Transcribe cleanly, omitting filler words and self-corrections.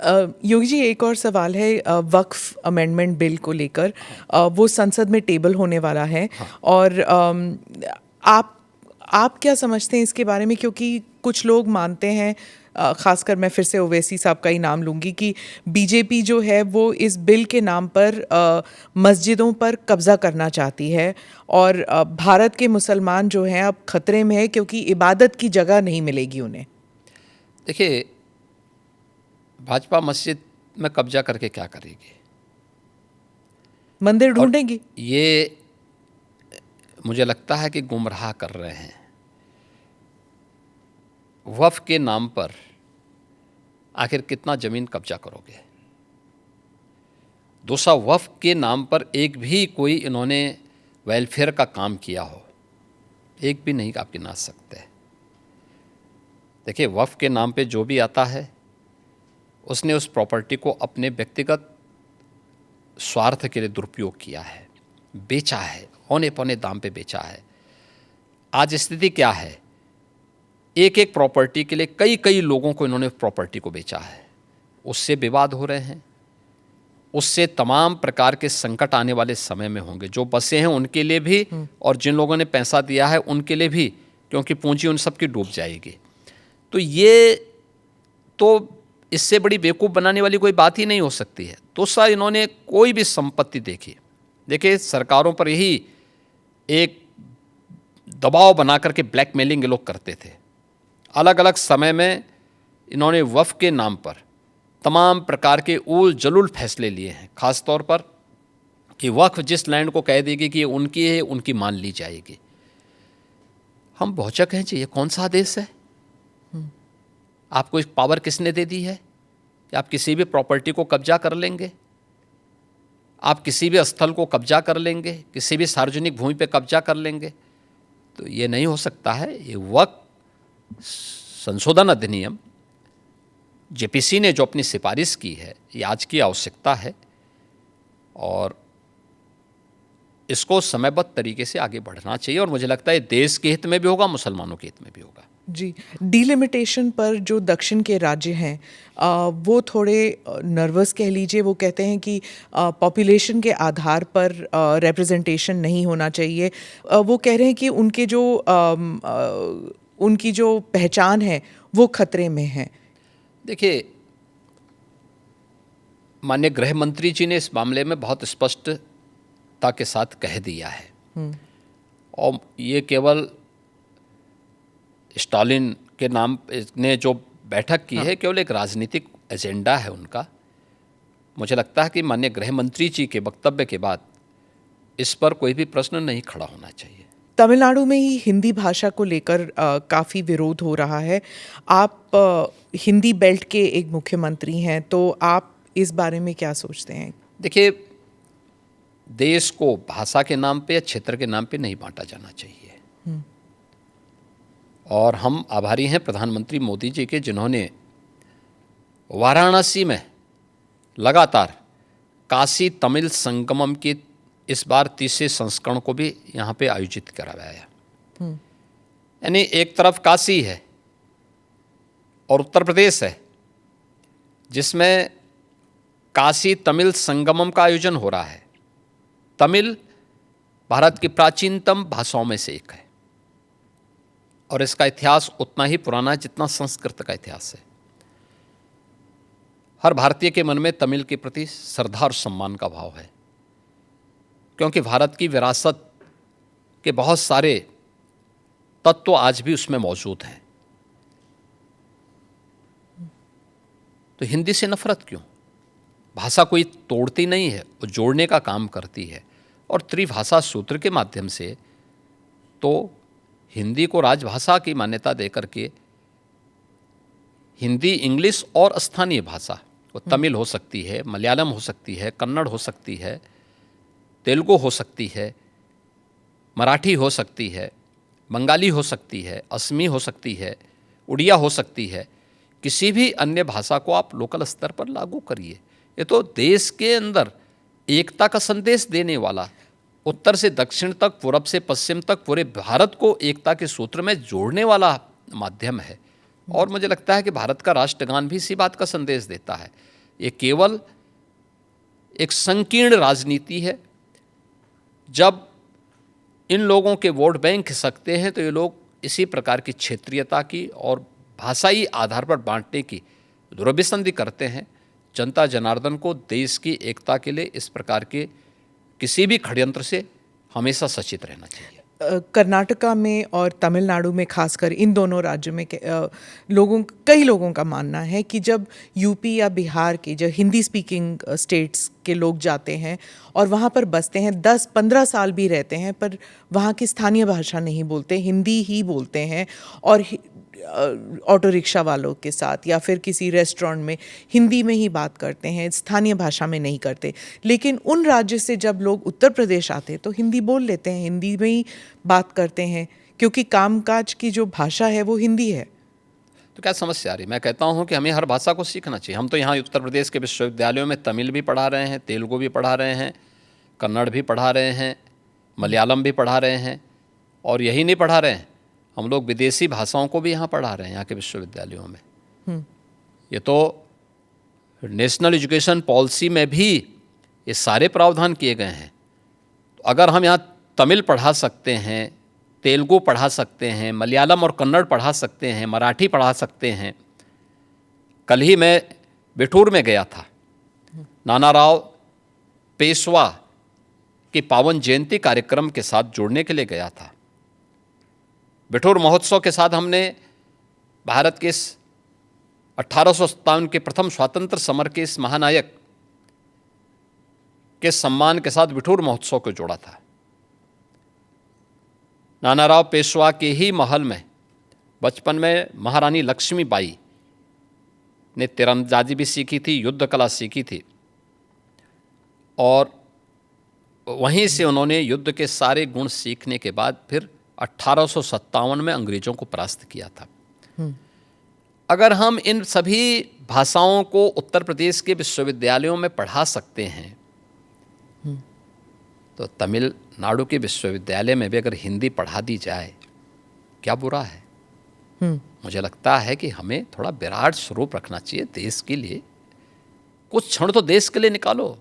योगी जी, एक और सवाल है वक्फ अमेंडमेंट बिल को लेकर। वो संसद में टेबल होने वाला है। हाँ। और आप आप क्या समझते हैं इसके बारे में? क्योंकि कुछ लोग मानते हैं, खासकर मैं फिर से ओवैसी साहब का ही नाम लूंगी, कि बीजेपी जो है वो इस बिल के नाम पर मस्जिदों पर कब्जा करना चाहती है, और भारत के मुसलमान जो हैं अब खतरे में है क्योंकि इबादत की जगह नहीं मिलेगी उन्हें। देखिए, भाजपा मस्जिद में कब्जा करके क्या करेगी? मंदिर और ढूंढेगी। ये मुझे लगता है कि गुमराह कर रहे हैं। वक्फ के नाम पर आखिर कितना ज़मीन कब्जा करोगे? दूसरा, वक्फ के नाम पर एक भी कोई इन्होंने वेलफेयर का काम किया हो, एक भी नहीं आप गिना सकते। देखिए, वक्फ के नाम पे जो भी आता है उसने उस प्रॉपर्टी को अपने व्यक्तिगत स्वार्थ के लिए दुरुपयोग किया है, बेचा है, औने पौने दाम पे बेचा है। आज स्थिति क्या है? एक एक प्रॉपर्टी के लिए कई कई लोगों को इन्होंने प्रॉपर्टी को बेचा है। उससे विवाद हो रहे हैं, उससे तमाम प्रकार के संकट आने वाले समय में होंगे। जो बसे हैं उनके लिए भी और जिन लोगों ने पैसा दिया है उनके लिए भी, क्योंकि पूंजी उन सब की डूब जाएगी। तो ये तो इससे बड़ी बेवकूफ़ बनाने वाली कोई बात ही नहीं हो सकती है। दूसरा, इन्होंने कोई भी संपत्ति देखी, देखिए सरकारों पर यही एक दबाव बना करके ब्लैकमेलिंग ये लोग करते थे। अलग अलग समय में इन्होंने वक्फ के नाम पर तमाम प्रकार के उल जलुल फैसले लिए हैं। ख़ास तौर पर कि वक्फ जिस लैंड को कह देगी कि ये उनकी है, उनकी मान ली जाएगी। हम बहुचक हैं जी, ये कौन सा आदेश है? आपको एक पावर किसने दे दी है कि आप किसी भी प्रॉपर्टी को कब्जा कर लेंगे? आप किसी भी स्थल को कब्जा कर लेंगे, किसी भी सार्वजनिक भूमि पे कब्जा कर लेंगे? तो ये नहीं हो सकता है। ये वक्फ संशोधन अधिनियम जेपीसी ने जो अपनी सिफारिश की है, ये आज की आवश्यकता है और इसको समयबद्ध तरीके से आगे बढ़ना चाहिए। और मुझे लगता है देश के हित में भी होगा, मुसलमानों के हित में भी होगा। जी, डिलिमिटेशन पर जो दक्षिण के राज्य हैं वो थोड़े नर्वस कह लीजिए। वो कहते हैं कि पॉपुलेशन के आधार पर रिप्रेजेंटेशन नहीं होना चाहिए। वो कह रहे हैं कि उनकी जो पहचान है वो खतरे में है। देखिए, माननीय गृह मंत्री जी ने इस मामले में बहुत स्पष्टता के साथ कह दिया है और ये केवल स्टालिन के नाम ने जो बैठक की है, केवल एक राजनीतिक एजेंडा है उनका। मुझे लगता है कि माननीय गृह मंत्री जी के वक्तव्य के बाद इस पर कोई भी प्रश्न नहीं खड़ा होना चाहिए। तमिलनाडु में ही हिंदी भाषा को लेकर काफ़ी विरोध हो रहा है। आप हिंदी बेल्ट के एक मुख्यमंत्री हैं, तो आप इस बारे में क्या सोचते हैं? देखिए, देश को भाषा के नाम पे या क्षेत्र के नाम पे नहीं बांटा जाना चाहिए। और हम आभारी हैं प्रधानमंत्री मोदी जी के, जिन्होंने वाराणसी में लगातार काशी तमिल संगमम की इस बार तीसरे संस्करण को भी यहाँ पे आयोजित करवाया। यानी एक तरफ काशी है और उत्तर प्रदेश है, जिसमें काशी तमिल संगमम का आयोजन हो रहा है। तमिल भारत की प्राचीनतम भाषाओं में से एक है और इसका इतिहास उतना ही पुराना है जितना संस्कृत का इतिहास है। हर भारतीय के मन में तमिल के प्रति श्रद्धा और सम्मान का भाव है, क्योंकि भारत की विरासत के बहुत सारे तत्व आज भी उसमें मौजूद हैं। तो हिंदी से नफरत क्यों? भाषा कोई तोड़ती नहीं है, वो जोड़ने का काम करती है। और त्रिभाषा सूत्र के माध्यम से तो हिंदी को राजभाषा की मान्यता देकर के हिंदी, इंग्लिश और स्थानीय भाषा, वो तमिल हो सकती है, मलयालम हो सकती है, कन्नड़ हो सकती है, तेलुगु हो सकती है, मराठी हो सकती है, बंगाली हो सकती है, असमी हो सकती है, उड़िया हो सकती है। किसी भी अन्य भाषा को आप लोकल स्तर पर लागू करिए। ये तो देश के अंदर एकता का संदेश देने वाला, उत्तर से दक्षिण तक, पूरब से पश्चिम तक पूरे भारत को एकता के सूत्र में जोड़ने वाला माध्यम है। और मुझे लगता है कि भारत का राष्ट्रगान भी इसी बात का संदेश देता है। ये केवल एक संकीर्ण राजनीति है। जब इन लोगों के वोट बैंक खिसकते हैं तो ये लोग इसी प्रकार की क्षेत्रीयता की और भाषाई आधार पर बांटने की दुर्भिसंधि करते हैं। जनता जनार्दन को देश की एकता के लिए इस प्रकार के किसी भी षड्यंत्र से हमेशा सचेत रहना चाहिए। कर्नाटका में और तमिलनाडु में खासकर इन दोनों राज्यों में कई लोगों का मानना है कि जब यूपी या बिहार के जो हिंदी स्पीकिंग स्टेट्स के लोग जाते हैं और वहाँ पर बसते हैं, 10-15 साल भी रहते हैं, पर वहाँ की स्थानीय भाषा नहीं बोलते, हिंदी ही बोलते हैं और ऑटो रिक्शा वालों के साथ या फिर किसी रेस्टोरेंट में हिंदी में ही बात करते हैं, स्थानीय भाषा में नहीं करते। लेकिन उन राज्य से जब लोग उत्तर प्रदेश आते हैं तो हिंदी बोल लेते हैं, हिंदी में ही बात करते हैं, क्योंकि कामकाज की जो भाषा है वो हिंदी है। तो क्या समस्या आ रही है? मैं कहता हूँ कि हमें हर भाषा को सीखना चाहिए। हम तो यहाँ उत्तर प्रदेश के विश्वविद्यालयों में तमिल भी पढ़ा रहे हैं, तेलुगु भी पढ़ा रहे हैं, कन्नड़ भी पढ़ा रहे हैं, मलयालम भी पढ़ा रहे हैं, और यही नहीं पढ़ा रहे हैं, हम लोग विदेशी भाषाओं को भी यहाँ पढ़ा रहे हैं यहाँ के विश्वविद्यालयों में। ये तो नेशनल एजुकेशन पॉलिसी में भी ये सारे प्रावधान किए गए हैं। तो अगर हम यहाँ तमिल पढ़ा सकते हैं, तेलुगु पढ़ा सकते हैं, मलयालम और कन्नड़ पढ़ा सकते हैं, मराठी पढ़ा सकते हैं। कल ही मैं बिठूर में गया था, नानाराव पेशवा के पावन जयंती कार्यक्रम के साथ जुड़ने के लिए गया था। बिठूर महोत्सव के साथ हमने भारत के इस 1857 के प्रथम स्वातंत्र समर के इस महानायक के सम्मान के साथ बिठूर महोत्सव को जोड़ा था। नानाराव पेशवा के ही महल में बचपन में महारानी लक्ष्मीबाई ने तीरंदाजी भी सीखी थी, युद्ध कला सीखी थी, और वहीं से उन्होंने युद्ध के सारे गुण सीखने के बाद फिर 1857 में अंग्रेजों को परास्त किया था। अगर हम इन सभी भाषाओं को उत्तर प्रदेश के विश्वविद्यालयों में पढ़ा सकते हैं तो तमिलनाडु के विश्वविद्यालय में भी अगर हिंदी पढ़ा दी जाए, क्या बुरा है? मुझे लगता है कि हमें थोड़ा विराट स्वरूप रखना चाहिए देश के लिए। कुछ क्षण तो देश के लिए निकालो।